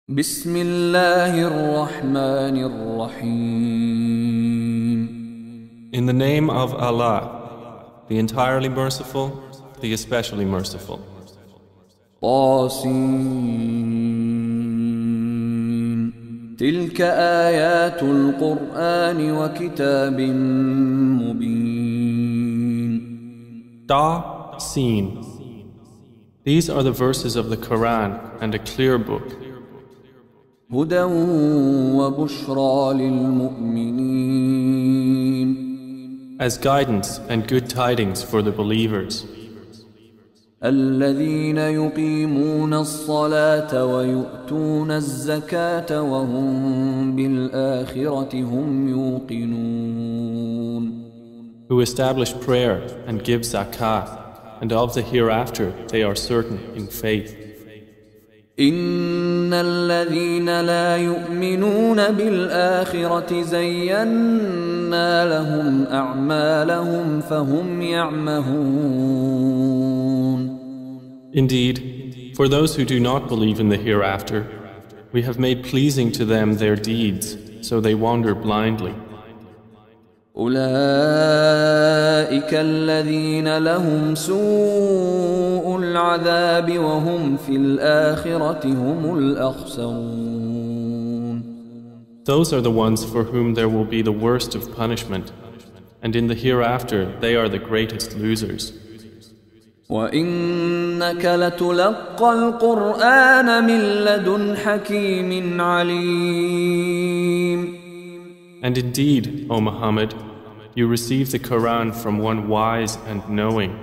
بسم الله الرحمن الرحيم. In the name of Allah, the entirely merciful, the especially merciful. طاسين تلك آيات القرآن وكتاب مبين. Ta, Sin. These are the verses of the Quran and a clear book. هدى وبشرى للمؤمنين. As guidance and good tidings for the believers. الذين يقيمون الصلاة ويؤتون الزكاة وهم بالآخرة هم يوقنون. Who establish prayer and give zakah, and of the hereafter they are certain in faith. إن الذين لا يؤمنون بالآخرة زينا لهم أعمالهم فهم يعمهون. Indeed, for those who do not believe in the hereafter, we have made pleasing to them their deeds, so they wander blindly. أولئك الذين لهم سوء العذاب وهم في الآخرة هم الأخسرون. Those are the ones for whom there will be the worst of punishment, and in the hereafter they are the greatest losers. وإنك لتلقى القرآن من لدن حكيم عليم. And indeed, O Muhammad, you receive the Quran from one wise and knowing.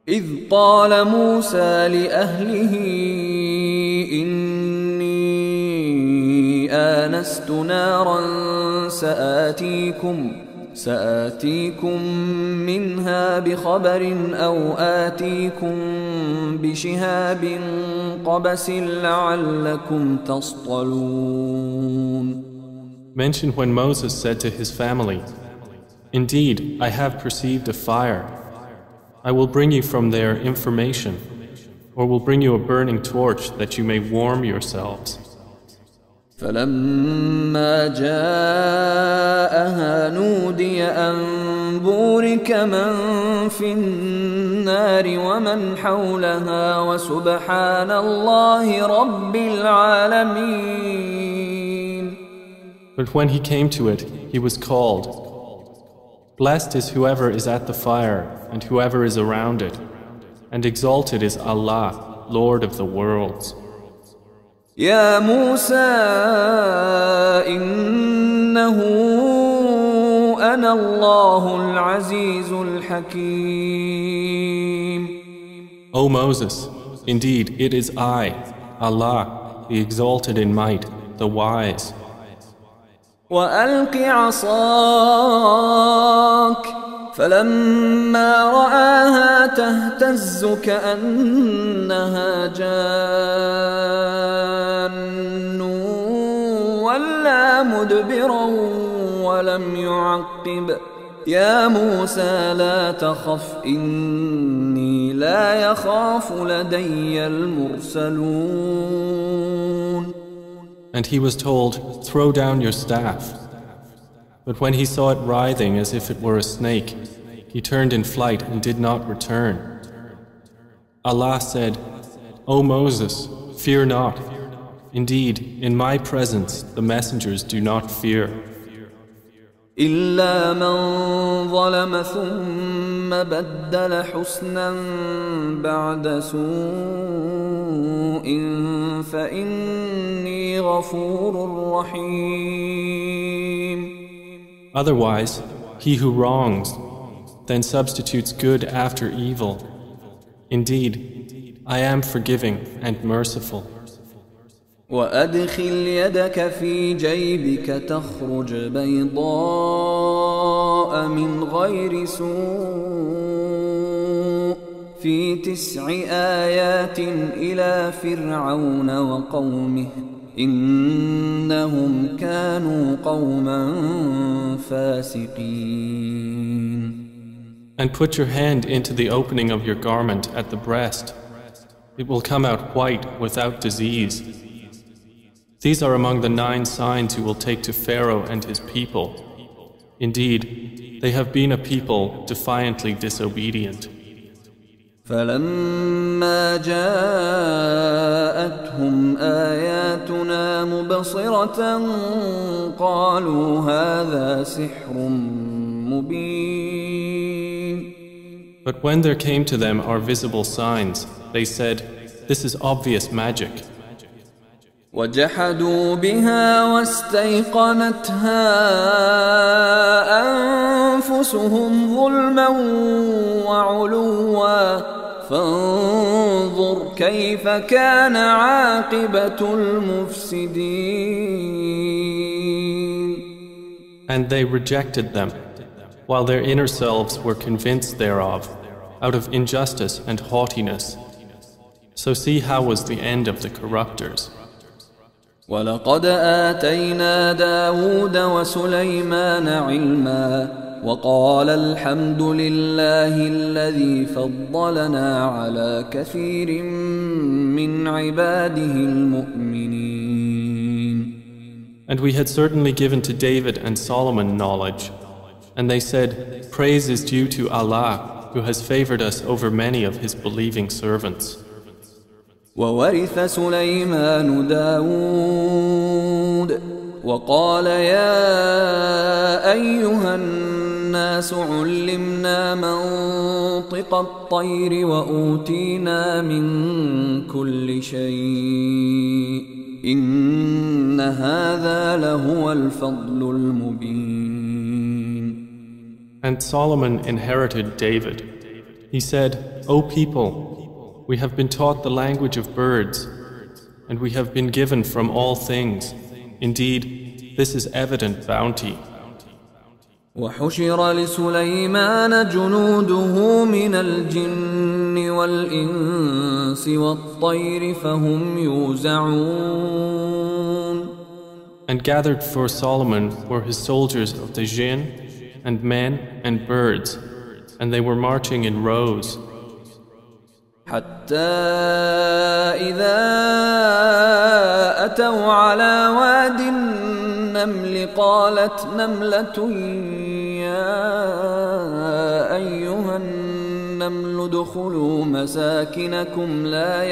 إذ قال موسى لأهله إني آنست نارا سآتيكم منها بخبر أو آتيكم بشهاب قبس لعلكم تصطلون. Mention when Moses said to his family, "Indeed, I have perceived a fire. I will bring you from there information, or will bring you a burning torch that you may warm yourselves." فلما جاءها نودي أن بورك من في النار ومن حولها وسبحان الله رب العالمين. But when he came to it, he was called, "Blessed is whoever is at the fire and whoever is around it, and exalted is Allah, Lord of the worlds." يا موسى إنه أنا الله العزيز الحكيم. O Moses, indeed it is I, Allah, the exalted in might, the wise. وألق عصاك فلما رآها تهتز كأنها جان ولا مدبرا ولم يعقب. يا موسى لا تخف إني لا يخاف لدي المرسلون. And he was told, "Throw down your staff." But when he saw it writhing as if it were a snake, he turned in flight and did not return. Allah said, "O Moses, fear not. Indeed, in my presence the messengers do not fear. إلا من ظلم ثم بدل حسنا بعد سوء فإني غفور رحيم. Otherwise, he who wrongs, then substitutes good after evil. Indeed, I am forgiving and merciful. وأدخل يدك في جيبك تخرج بيضاء من غير سوء في 9 آيات إلى فرعون وقومه إنهم كانوا قوما فاسقين. And put your hand into the opening of your garment at the breast. It will come out white without disease. These are among the 9 signs you will take to Pharaoh and his people. Indeed, they have been a people defiantly disobedient. فلما جاءتهم آياتنا مبصرة قالوا هذا سحر مبين. But when there came to them our visible signs, they said, "This is obvious magic." وجحدوا بها واستيقنتها أنفسهم ظلما وعلوا فانظر كيف كان عاقبة المفسدين. And they rejected them, while their inner selves were convinced thereof, out of injustice and haughtiness. So see how was the end of the corruptors. ولقد آتينا داود وسليمان علما وقال الحمد لله الذي فضلنا على كثير من عباده المؤمنين. And we had certainly given to David and Solomon knowledge, and they said, "Praise is due to Allah, who has favored us over many of his believing servants." وورث سليمان داود وقال يا أيها الناس علمنا منطق الطير وأوتينا من كل شيء إن هذا لهو الفضل المبين. And Solomon inherited David. He said, "O people, we have been taught the language of birds, and we have been given from all things. Indeed, this is evident bounty." وحشر لسليمان جنوده من الجن والإنس والطير فهم يوزعون. And gathered for Solomon were his soldiers of the jinn, and men and birds, and they were marching in rows. حتى إذا أتوا على واد النمل قالت نملة يا أيها النمل ادخلوا مساكنكم لا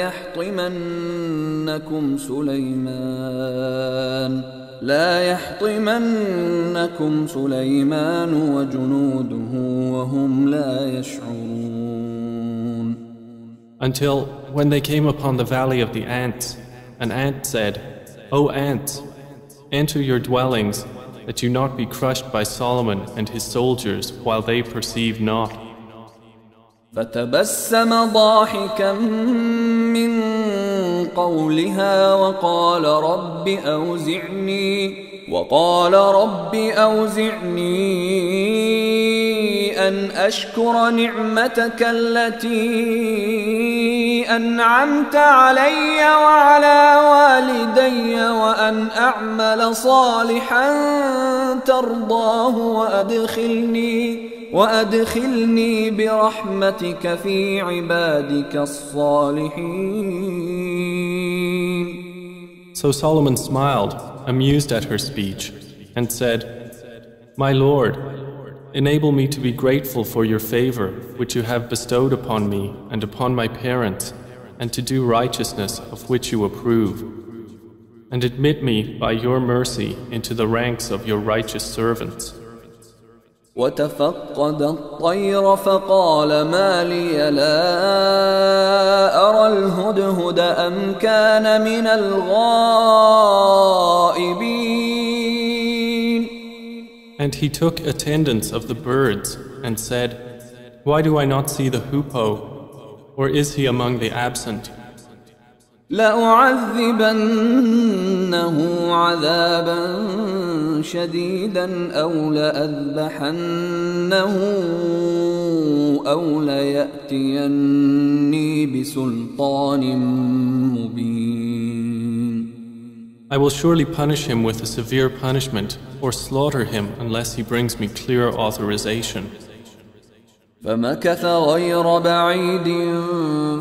يحطمنكم سليمان وجنوده وهم لا يشعرون. Until when they came upon the valley of the ants, an ant said, "O ants, enter your dwellings, that you not be crushed by Solomon and his soldiers while they perceive not." فتبسم ضاحكا من قولها وقال رب أوزعني أن أشكر نعمتك التي أنعمت علي وعلى والدي وأن أعمل صالحا ترضاه وأدخلني برحمتك في عبادك الصالحين. So Solomon smiled, amused at her speech, and said, "My Lord, enable me to be grateful for your favor which you have bestowed upon me and upon my parents, and to do righteousness of which you approve. And admit me by your mercy into the ranks of your righteous servants." وتفقد الطير فقال ما لي لا أرى الهدهد أم كان من الغائبين. And he took attendance of the birds and said, "Why do I not see the hoopoe, or is he among the absent?" لأعذبنه عذابا شديدا أو لأذبحنه أو ليأتيني بسلطان مبين. I will surely punish him with a severe punishment or slaughter him unless he brings me clear authorization. فمكث غير بعيد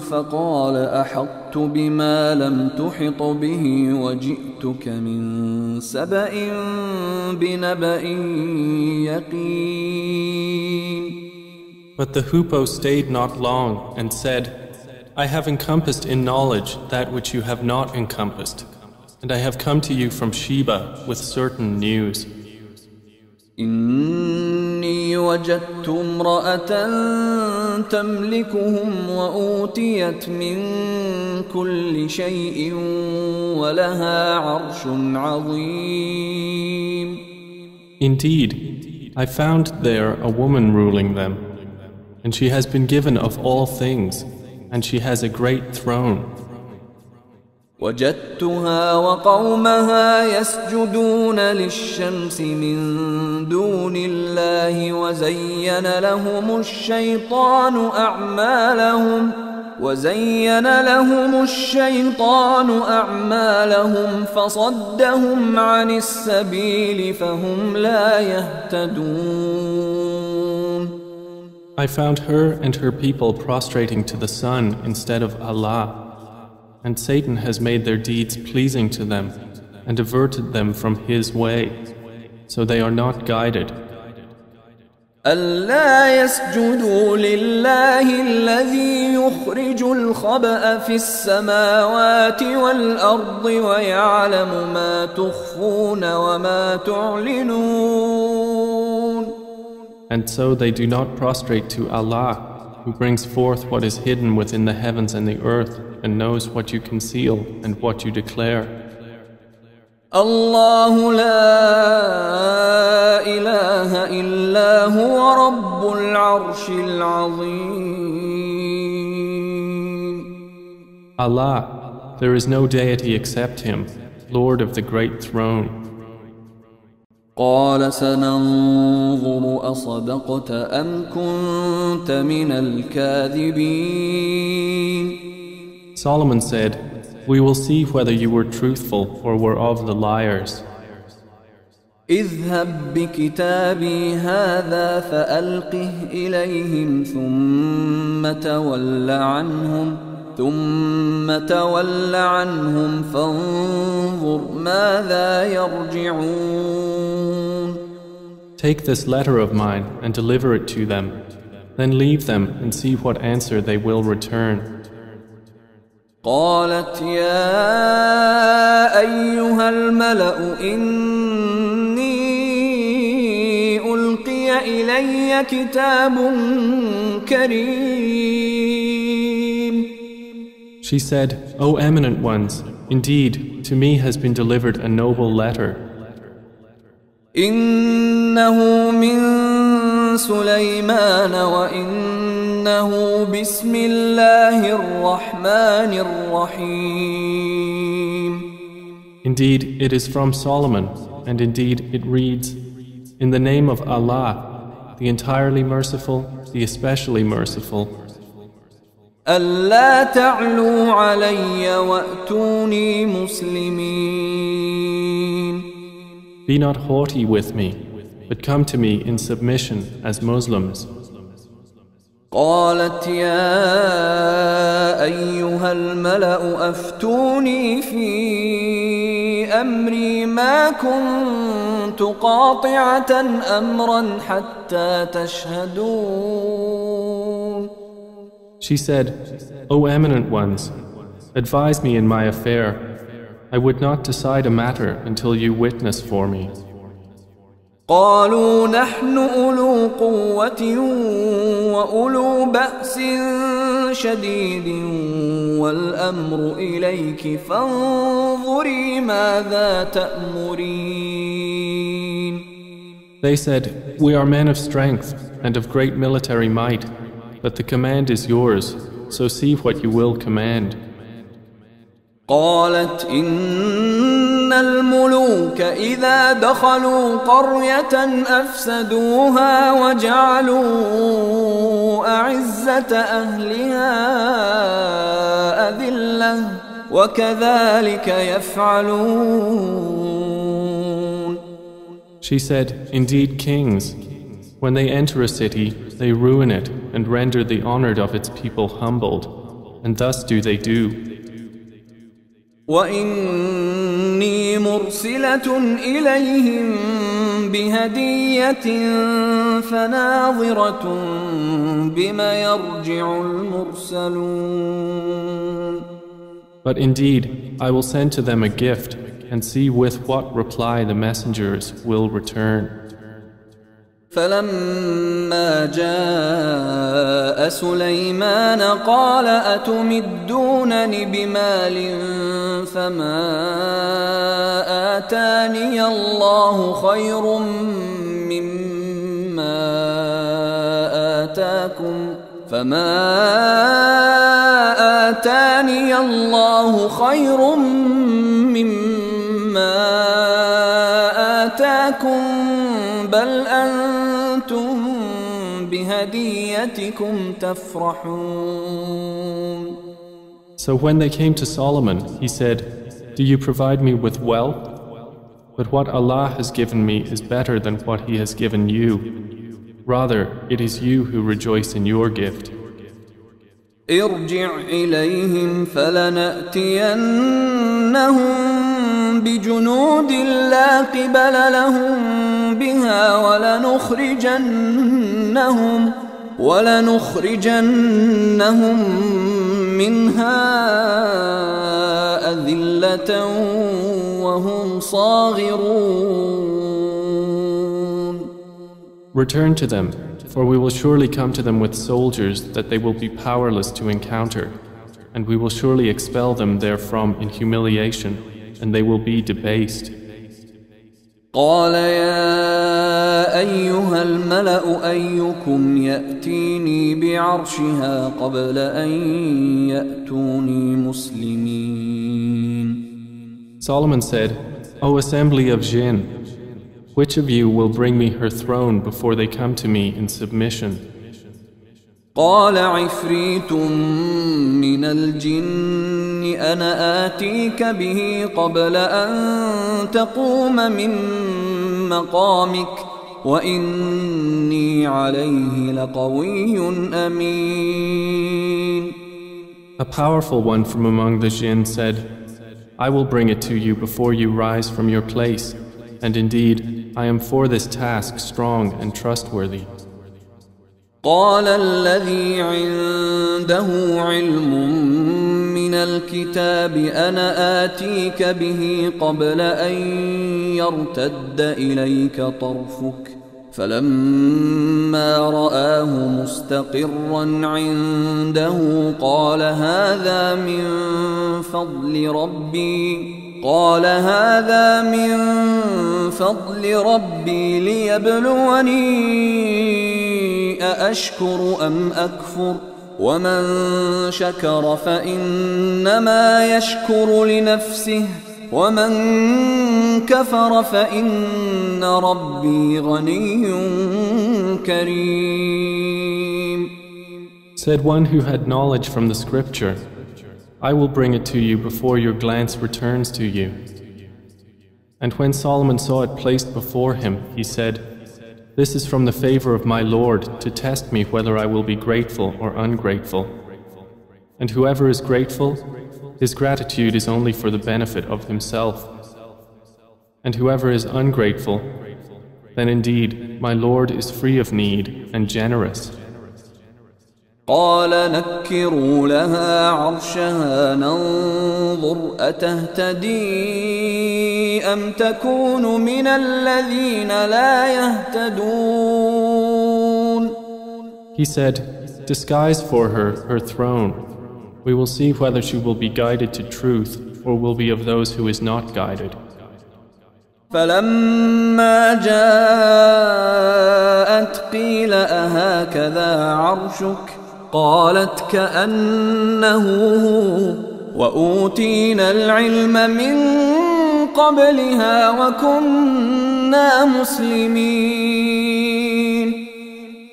فقال أحطت بما لم تحط به وجئتك من سبأ بنبأ يقين. But the hoopoe stayed not long and said, I have encompassed in knowledge that which you have not encompassed, and I have come to you from Sheba with certain news. إني وجدت امرأة تملكهم وأوتيت من كل شيء ولها عرش عظيم. Indeed, I found there a woman ruling them, and she has been given of all things, and she has a great throne. وجدتها وقومها يسجدون للشمس من دون الله وزين لهم الشيطان أعمالهم فصدهم عن السبيل فهم لا يهتدون. I found her and her people prostrating to the sun instead of Allah. And Satan has made their deeds pleasing to them and diverted them from his way, so they are not guided. ألا يسجدوا لله الذي يخرج الخبأ في السماوات والأرض ويعلم ما تخفون وما تعلنون. And so they do not prostrate to Allah, who brings forth what is hidden within the heavens and the earth, and knows what you conceal and what you declare. الله لا إله إلا هو رب العرش العظيم. Allah, there is no deity except Him, Lord of the great throne. قال سننظر أصدقت أم كنت من الكاذبين. Solomon said, we will see whether you were truthful or were of the liars. اذهب بكتابي هذا فألقه إليهم ثم تول عنهم فانظر ماذا يرجعون. Take this letter of mine and deliver it to them, then leave them and see what answer they will return. قالت يا أيها الملأ إني ألقي إلي كتاب كريم. She said, O eminent ones, indeed, to me has been delivered a noble letter. إنه من سليمان وإنه بسم الله الرحمن الرحيم. Indeed, it is from Solomon, and indeed it reads, In the name of Allah, the entirely merciful, the especially merciful. ألا تعلوا علي وأتوني مسلمين. Be not haughty with me, but come to me in submission as Muslims. قالت يا أيها الملأ أفتوني في أمري ما كنت قاطعة أمرا حتى تشهدون. She said, O eminent ones, advise me in my affair. I would not decide a matter until you witness for me. قالوا نحن أولو قوة وأولو بأس شديد والأمر إليك فانظري ماذا تأمرين. They said, We are men of strength and of great military might, but the command is yours, so see what you will command. قالت إن الملوك إذا دخلوا قرية أفسدوها وجعلوا أعزة أهلها أذلة وكذلك يفعلون. She said, Indeed, kings, when they enter a city, they ruin it and render the honored of its people humbled, and thus do they do. وإني مرسلة إليهم بهدية فناظرة بما يرجع المرسلون. But indeed, I will send to them a gift and see with what reply the messengers will return. فلما جاء سليمان قال أتمدونني بمال فما آتاني الله خير مما آتاكم بل أنتم بهديتكم تفرحون. So when they came to Solomon, he said, "Do you provide me with wealth? But what Allah has given me is better than what He has given you. Rather, it is you who rejoice in your gift." ارجع إليهم فلنأتينهم بجنود لا قبل لهم بها ولنخرجنهم منها أذلة وهم صاغرون. Return to them, for we will surely come to them with soldiers that they will be powerless to encounter, and we will surely expel them therefrom in humiliation, and they will be debased. قال يا أيها الملأ أيكم يأتيني بعرشها قبل أن يأتوني مسلمين. Solomon said, O assembly of jinn, which of you will bring me her throne before they come to me in submission? قال عفريت من الجن أنا آتيك به قبل أن تقوم من مقامك وإني عليه لقوي أمين. A powerful one from among the jinn said, I will bring it to you before you rise from your place, and indeed I am for this task strong and trustworthy. قال الذي عنده علم من الكتاب أنا آتيك به قبل أن يرتد إليك طرفك فلما رآه مستقرا عنده قال هذا من فضل ربي ليبلوني أأشكر أم أكفر ومن شكر فإنما يشكر لنفسه ومن كفر فإن ربي غني كريم. Said one who had knowledge from the scripture, I will bring it to you before your glance returns to you. And when Solomon saw it placed before him, he said, This is from the favor of my Lord to test me whether I will be grateful or ungrateful. And whoever is grateful, his gratitude is only for the benefit of himself. And whoever is ungrateful, then indeed my Lord is free of need and generous. قال نكروا لها عرشها ننظر أتهتدي أم تكون من الذين لا يهتدون. He said, Disguise for her throne. We will see whether she will be guided to truth or will be of those who is not guided. فلما جاءت قيل أهكذا عرشك قالت كأنه هو وأوتينا العلم من قبلها وكنا مسلمين.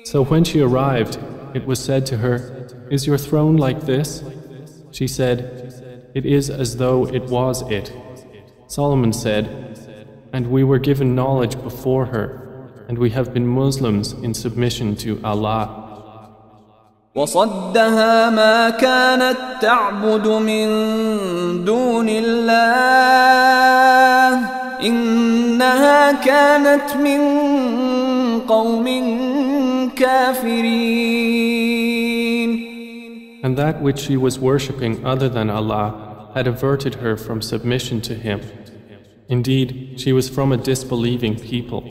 So when she arrived, it was said to her, Is your throne like this? She said, It is as though it was it. Solomon said, And we were given knowledge before her, and we have been Muslims in submission to Allah. وصدها ما كانت تعبد من دون الله إنها كانت من قوم كافرين. And that which she was worshipping other than Allah had averted her from submission to Him. Indeed, she was from a disbelieving people.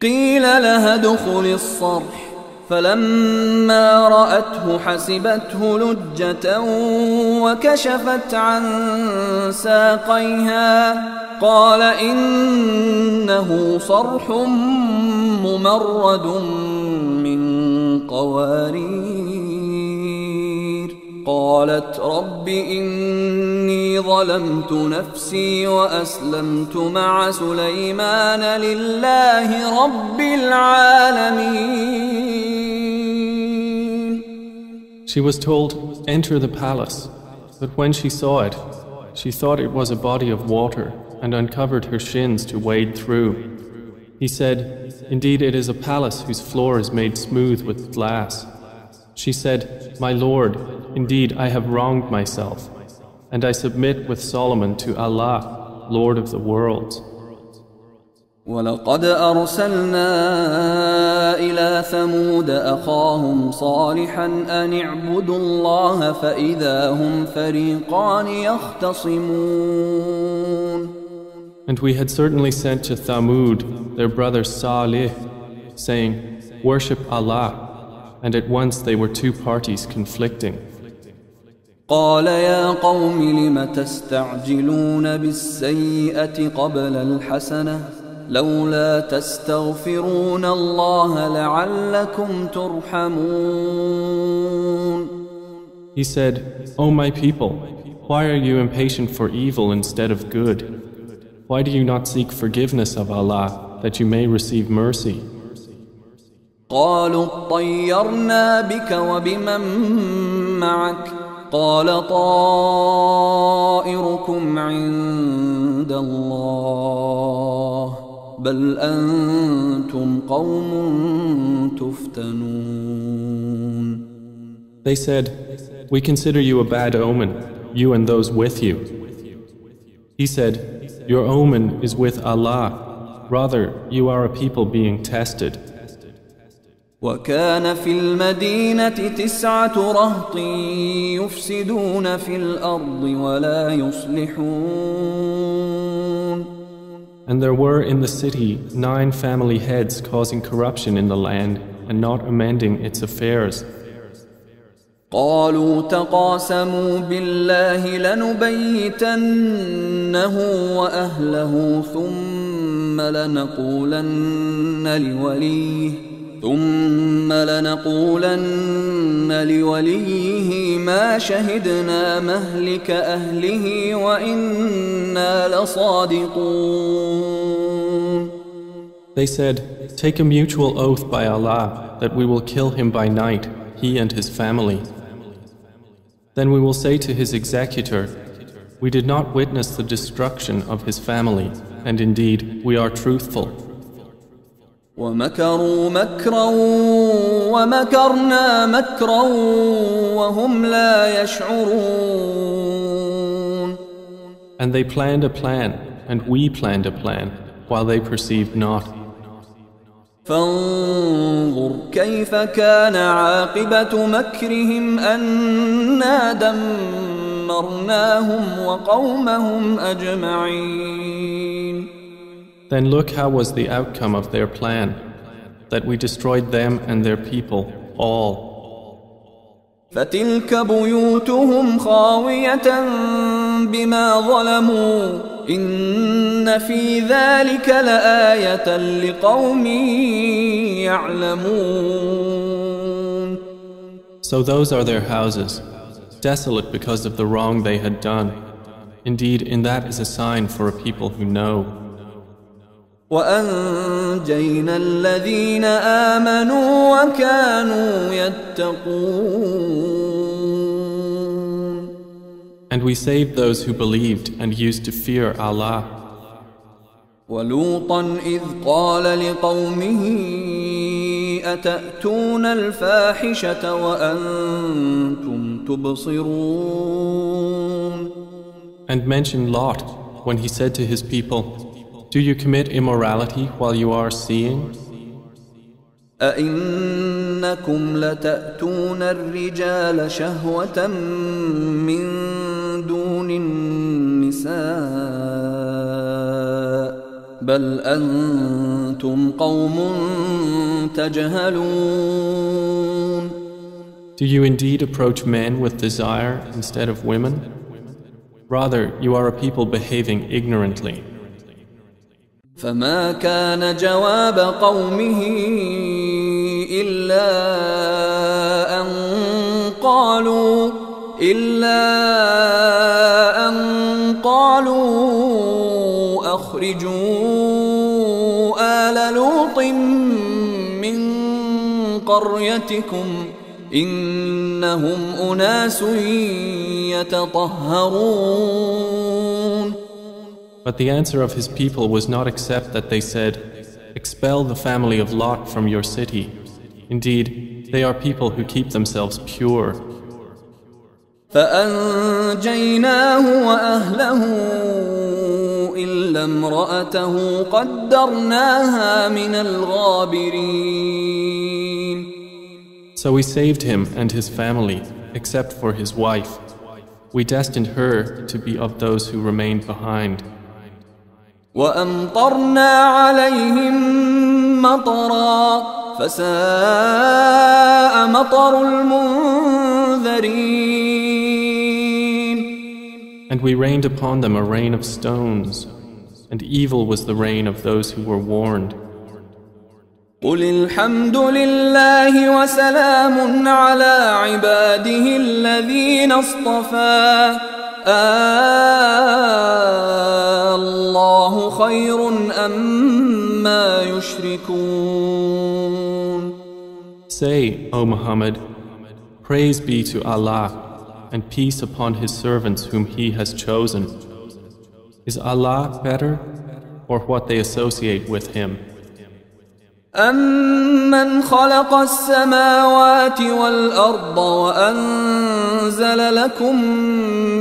قيل لها ادخل الصرح فلما رأته حسبته لجة وكشفت عن ساقيها قال إنه صرح ممرد من قوارير قالت رب إني ظلمت نفسي وأسلمت مع سليمان لله رب العالمين. She was told, enter the palace, but when she saw it, she thought it was a body of water and uncovered her shins to wade through. He said, indeed it is a palace whose floor is made smooth with glass. She said, my Lord, indeed I have wronged myself, and I submit with Solomon to Allah, Lord of the worlds. ولقد أرسلنا إلى ثمود أخاهم صالحا أن اعبدوا الله فإذا هم فريقان يختصمون. And we had certainly sent to Thamud their brother Salih, saying, worship Allah, and at once they were two parties conflicting. قال يا قوم لم تستعجلون بالسيئة قبل الحسنة لولا تستغفرون الله لعلكم ترحمون. He said, O my people, why are you impatient for evil instead of good? Why do you not seek forgiveness of Allah that you may receive mercy? قالوا اطيرنا بك وبمن معك قال طائركم عند الله بل أنتم قوم تفتنون. They said, we consider you a bad omen, you and those with you. He said, your omen is with Allah, rather you are a people being tested. وكان في المدينة 9 رهط يفسدون في الأرض ولا يصلحون. And there were in the city 9 family heads causing corruption in the land and not amending its affairs. قالوا تقاسموا بالله لنبيتنه وأهله ثم لنقولن لوليه ما شهدنا مهلك أهله وإنا لصادقون. They said, take a mutual oath by Allah that we will kill him by night, he and his family. Then we will say to his executor, we did not witness the destruction of his family, and indeed we are truthful. ومكروا مكرا ومكرنا مكرا وهم لا يشعرون. And they planned a plan, and we planned a plan, while they perceived not. فانظر كيف كان عاقبة مكرهم أنا دمرناهم وقومهم أجمعين. Then look how was the outcome of their plan, that we destroyed them and their people, all. فتلك بيوتهم خاوية بما ظلموا إن في ذلك لآية لقوم يعلمون. So those are their houses, desolate because of the wrong they had done. Indeed, in that is a sign for a people who know. وأنجينا الذين آمنوا وكانوا يتقون. And we saved those who believed and used to fear Allah. ولوطا إذ قال لقومه أتأتون الفاحشة وأنتم تبصرون. And mention Lot when he said to his people, do you commit immorality while you are seeing? أئنكم لتأتون الرجال شهوة من دون النساء بل أنتم قوم تجهلون. Do you indeed approach men with desire instead of women? Rather, you are a people behaving ignorantly. فما كان جواب قومه إلا أن قالوا أخرجوا آل لوط من قريتكم إنهم أناس يتطهرون. But the answer of his people was not except that they said, expel the family of Lot from your city. Indeed, they are people who keep themselves pure. فأنجيناه وأهله إلا امرأته قدرناها من الغابرين. So we saved him and his family, except for his wife. We destined her to be of those who remained behind. وأمطرنا عليهم مطرا فساء مطر المنذرين. And we rained upon them a rain of stones, and evil was the rain of those who were warned. قل الحمد لله وسلام على عباده الذين اصطفى الله خير أما يشركون. Say, O Muhammad, praise be to Allah and peace upon His servants whom He has chosen. Is Allah better or what they associate with Him? أَمَّنْ خَلَقَ السَّمَاوَاتِ وَالْأَرْضَ وَأَنزَلَ لَكُم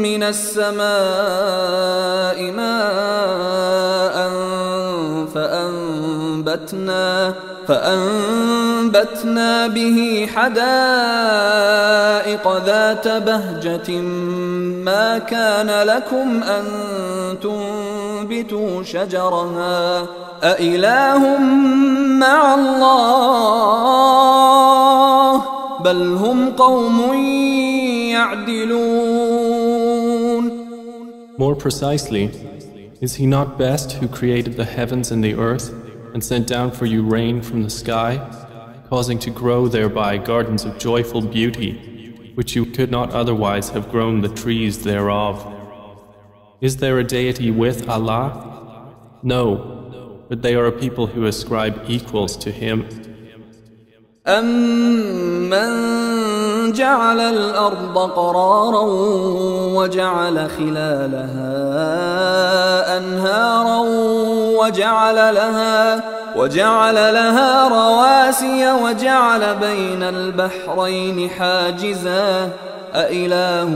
مِّنَ السَّمَاءِ مَاءً فأنبتنا به حدائق ذات بهجة ما كان لكم أن تنبتوا شجرها أإله مع الله بل هم قوم يعدلون. More precisely, is He not best who created the heavens and the earth and sent down for you rain from the sky, causing to grow thereby gardens of joyful beauty, which you could not otherwise have grown the trees thereof? Is there a deity with Allah? No, but they are a people who ascribe equals to Him. أَمَّنْ جَعَلَ الْأَرْضَ قَرَارًا وَجَعَلَ خِلَالَهَا أَنْهَارًا وَجَعَلَ لَهَا رَوَاسِيَ وَجَعَلَ بَيْنَ الْبَحْرَيْنِ حَاجِزًا أَإِلَٰهٌ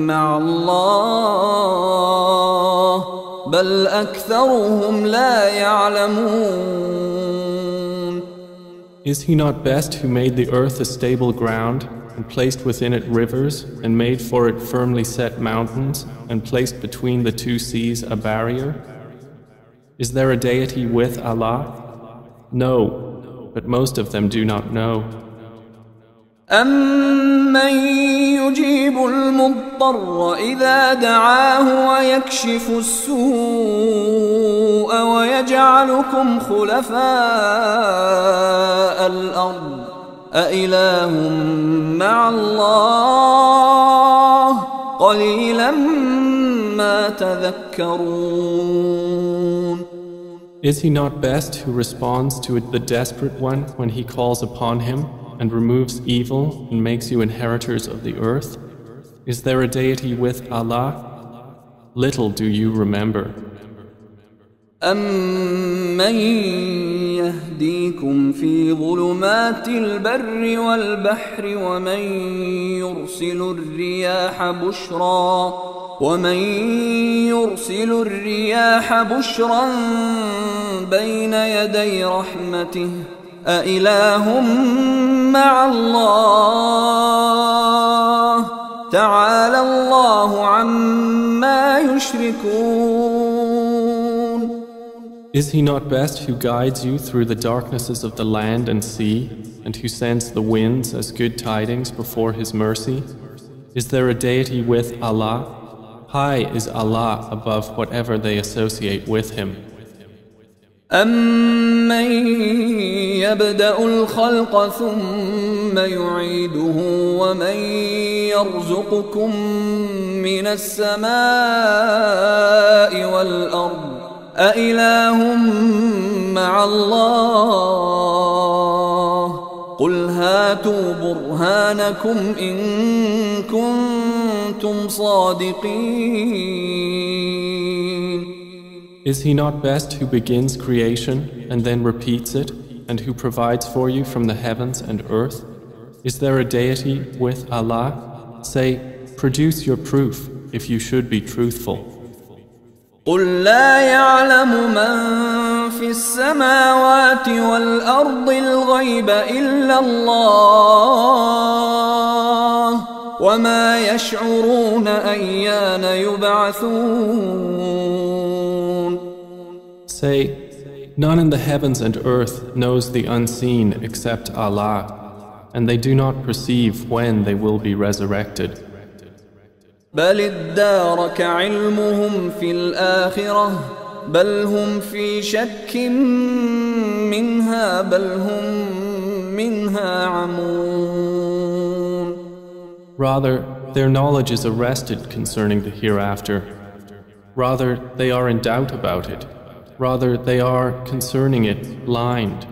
مَّعَ اللَّهِ بَلْ أَكْثَرُهُمْ لَا يَعْلَمُونَ. Is He not best who made the earth a stable ground and placed within it rivers and made for it firmly set mountains and placed between the two seas a barrier? Is there a deity with Allah? No, but most of them do not know. أَمَّن يُجِيبُ الْمُضْطَرَّ إِذَا دَعَاهُ وَيَكْشِفُ السُّوءَ وَيَجْعَلُكُمْ خُلَفَاءَ الْأَرْضِ أَإِلَٰهٌ مَّعَ اللَّهِ قَلِيلًا مَّا تَذَكَّرُونَ. Is He not best who responds to the desperate one when he calls upon Him and removes evil and makes you inheritors of the earth? Is there a deity with Allah? Little do you remember. أَمَّن يَهْدِيكُمْ فِي ظُلُمَاتِ الْبَرِّ وَالْبَحْرِ ومن يرسل الرياح بشرا بين يدي رحمته أإله مع الله تعالى الله عما يشركون. Is he not best who guides you through the darknesses of the land and sea, and who sends the winds as good tidings before his mercy? Is there a deity with Allah? High is Allah above whatever they associate with him. أَمَّن يَبْدَأُ الْخَلْقَ ثُمَّ يُعِيدُهُ وَمَن يَرْزُقُكُم مِّنَ السَّمَاءِ وَالْأَرْضِ أَإِلَٰهٌ مَّعَ اللَّهِ قُلْ هَاتُوا بُرْهَانَكُمْ إِن كُنتُمْ صَادِقِينَ. Is he not best who begins creation and then repeats it, and who provides for you from the heavens and earth? Is there a deity with Allah? Say, produce your proof if you should be truthful. قُلْ لَا يَعْلَمُ مَنْ فِي السَّمَاوَاتِ وَالْأَرْضِ الْغَيْبَ إِلَّا اللَّهُ وَمَا يَشْعُرُونَ أَيَّانَ يُبْعَثُونَ. Say, none in the heavens and earth knows the unseen except Allah, and they do not perceive when they will be resurrected. بل ادارك علمهم في الآخرة بل هم في شك منها بل هم منها عمون. Rather, their knowledge is arrested concerning the hereafter. Rather, they are in doubt about it. Rather, they are concerning it blind.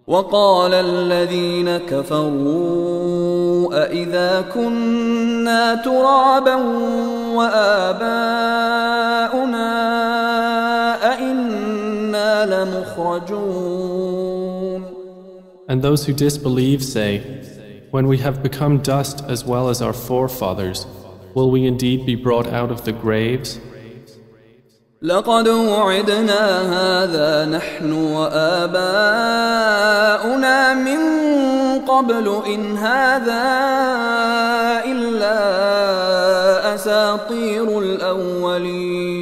وقال الذين كفروا أإذا كنا ترابا وآباؤنا أإنا لمخرجون. And those who disbelieve say, when we have become dust as well as our forefathers, will we indeed be brought out of the graves? لقد وعدنا هذا نحن وآباؤنا من قبل إن هذا إلا أساطير الأولين.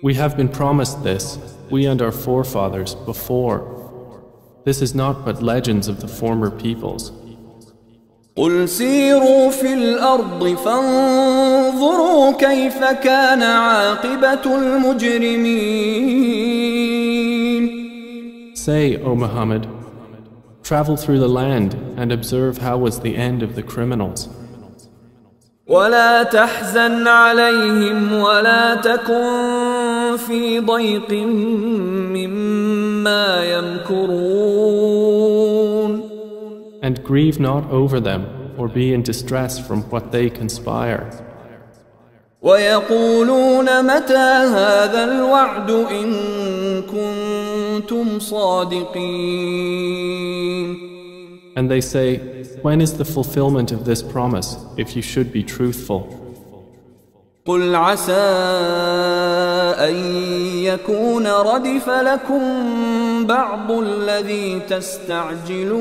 We have been promised this, we and our forefathers, before. This is not but legends of the former peoples. قل سيروا في الأرض فانظروا كيف كان عاقبة المجرمين. Say, O Muhammad, travel through the land and observe how was the end of the criminals. ولا تحزن عليهم ولا تكن في ضيق مما يمكرون. And grieve not over them, or be in distress from what they conspire. ويقولون متى هذا الوعد إن كنتم صادقين. And they say, when is the fulfillment of this promise, if you should be truthful? قل عسى أن يكون ردف لكم بعض الذي تستعجلون.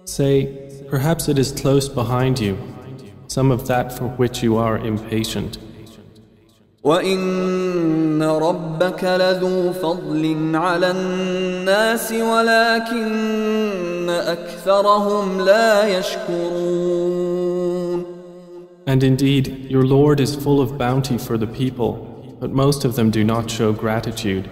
Say, perhaps it is close behind you, some of that for which you are impatient. وإن ربك لذو فضل على الناس ولكن أكثرهم لا يشكرون. And indeed, your Lord is full of bounty for the people, but most of them do not show gratitude.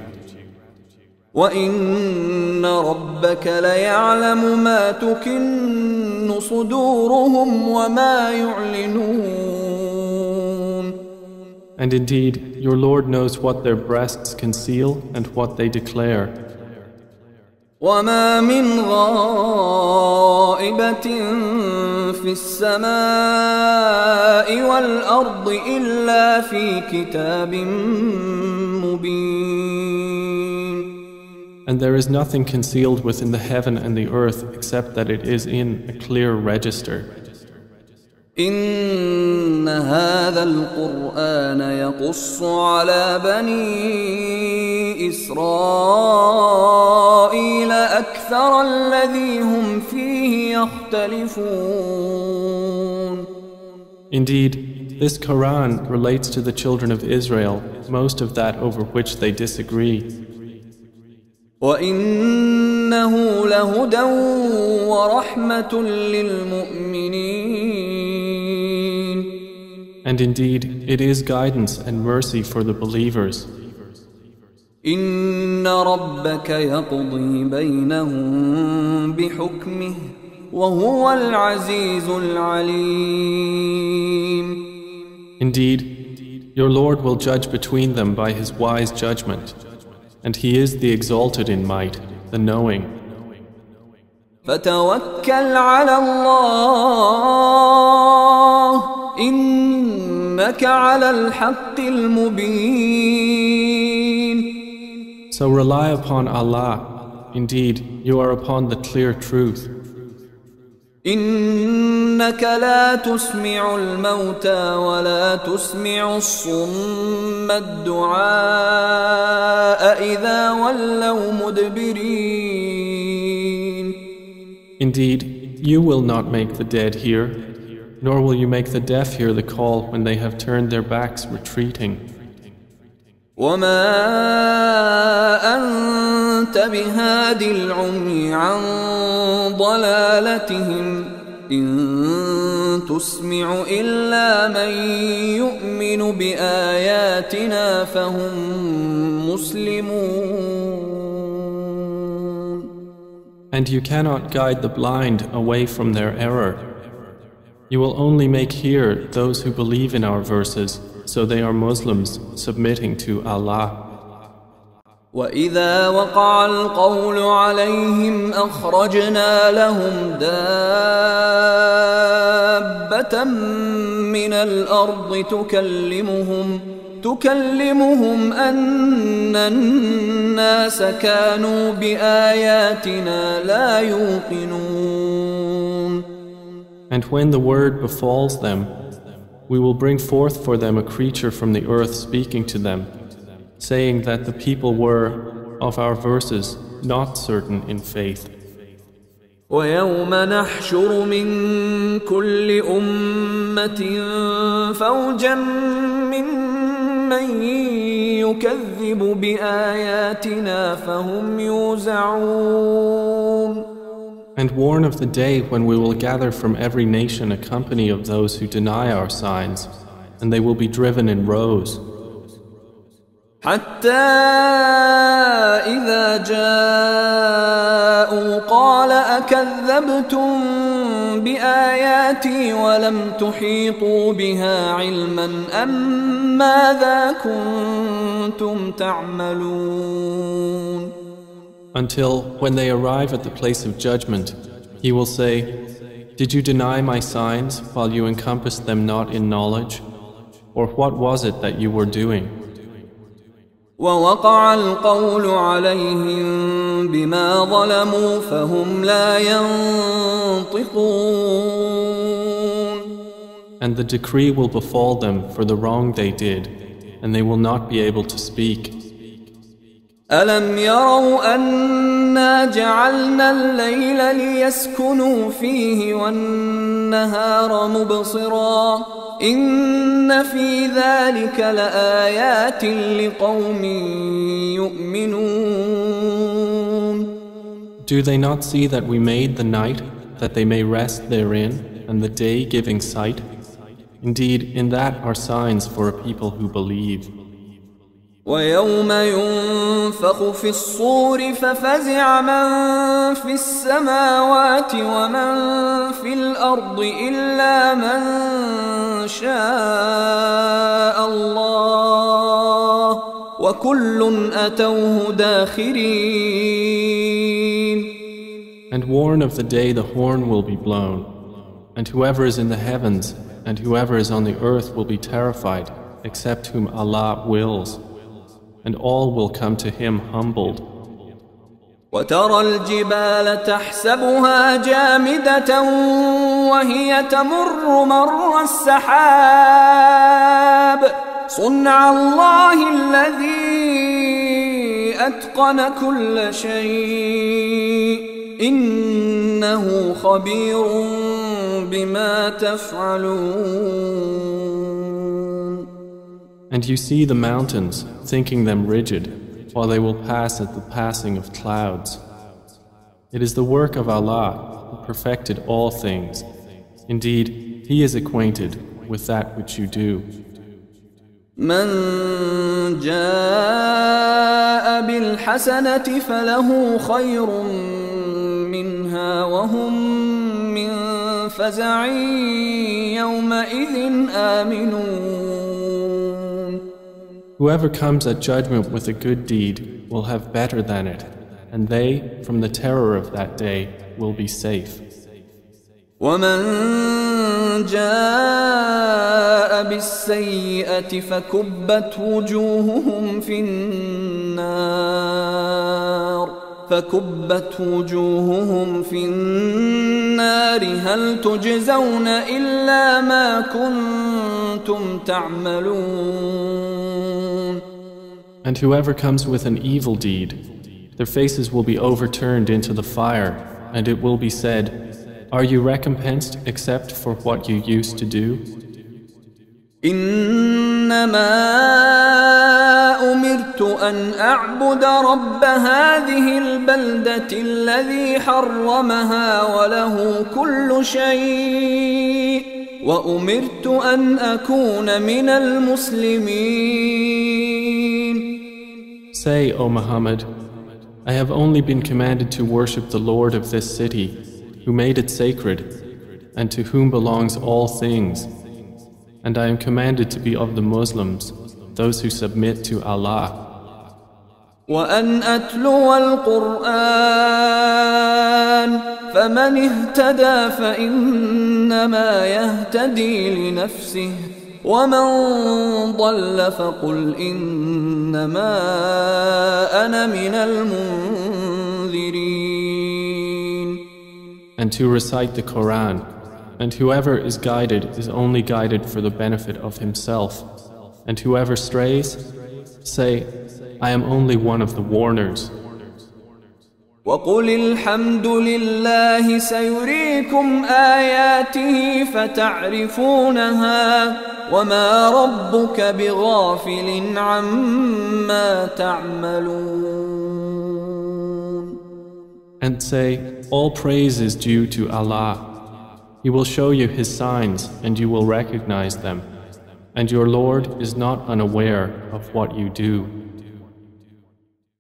وَإِنَّ رَبَّكَ لَيَعْلَمُ مَا تُكِنُّ صُدُورُهُمْ وَمَا يُعْلِنُونَ. And indeed, your Lord knows what their breasts conceal and what they declare. وَمَا مِنْ غَائِبَةٍ في السماء والأرض إلا في كتاب مبين. And there is nothing concealed within the heaven and the earth except that it is in a clear register. إن هذا القرآن يقص على بني إسرائيل أكثر الذي هم فيه يختلفون. Indeed, this Quran relates to the children of Israel most of that over which they disagree. وإنه لهدى ورحمة للمؤمنين. And indeed, it is guidance and mercy for the believers. إن ربك يقضي بينهم بحكمه وهو العزيز العليم. Indeed, your Lord will judge between them by his wise judgment, and he is the exalted in might, the knowing. فتوكل على الله إنك على الحق المبين. So rely upon Allah. Indeed, you are upon the clear truth. إنك لا تسمع الموتى ولا تسمع الصم الدعاء إذا ولوا مدبرين. Indeed, you will not make the dead hear, nor will you make the deaf hear the call when they have turned their backs retreating. وما أنت بهاد العمي عن ضلالتهم إن تسمع إلا من يؤمن بآياتنا فهم مسلمون. And you cannot guide the blind away from their error. You will only make hear those who believe in our verses, so they are Muslims submitting to Allah. وإذا وقع القول عليهم أخرجنا لهم دابة من الأرض تكلمهم أن الناس كانوا بآياتنا لا يوقنون. And when the word befalls them, we will bring forth for them a creature from the earth speaking to them, saying that the people were, of our verses, not certain in faith. ويوم نحشر من كل أمة فوجا ممن يكذب بآياتنا فهم يوزعون. And warn of the day when we will gather from every nation a company of those who deny our signs, and they will be driven in rows. حتى إذا جاءوا قال أكذبتم بآياتي ولم تحيطوا بها علما أم ماذا كنتم تعملون. Until, when they arrive at the place of judgment, he will say, Did you deny my signs while you encompassed them not in knowledge? Or what was it that you were doing? ووقع القول عليهم بما ظلموا فهم لا ينطقون. And the decree will befall them for the wrong they did, and they will not be able to speak. ألم يروا أنا جعلنا الليل ليسكنوا فيه والنهار مبصرا إن في ذلك لآيات لقوم يؤمنون. Do they not see that we made the night that they may rest therein and the day giving sight? Indeed, in that are signs for a people who believe. ويوم ينفخ في الصور ففزع من في السماوات ومن في الأرض إلا من شاء الله وكل أتوه داخرين. And warn of the day the horn will be blown. And whoever is in the heavens and whoever is on the earth will be terrified, except whom Allah wills, and all will come to Him humbled. وترى الجبال تحسبها جامدة وهي تمر مر السحاب صنع الله الذي أتقن كل شيء إنه خبير بما تفعلون. And you see the mountains, thinking them rigid, while they will pass at the passing of clouds. It is the work of Allah who perfected all things. Indeed, He is acquainted with that which you do. من جاء بالحسنة فله خير منها وهم من فزع يومئذ آمنون. Whoever comes at judgment with a good deed will have better than it, and they, from the terror of that day, will be safe. ومن جاء بالسيئة فكبت وجوههم في النار هل تجزون إلا ما كنتم تعملون. And whoever comes with an evil deed, their faces will be overturned into the fire, and it will be said, are you recompensed except for what you used to do? إنما أمرت أن أعبد رب هذه البلدة الذي حرمها وله كل شيء وأمرت أن أكون من المسلمين. Say, O Muhammad, I have only been commanded to worship the Lord of this city, who made it sacred, and to whom belongs all things. And I am commanded to be of the Muslims, those who submit to Allah. وأن أتلو القرآن فمن اهتدى فإنما يهتدي لنفسه ومن ضل فقل إنما أنا من المنذرين. And to recite the Qur'an, and whoever is guided is only guided for the benefit of himself, and whoever strays, say, I am only one of the warners. وقل الحمد لله سيريكم آياته فتعرفونها وما ربك بغافل عما تعملون. And say, all praise is due to Allah. He will show you His signs and you will recognize them. And your Lord is not unaware of what you do.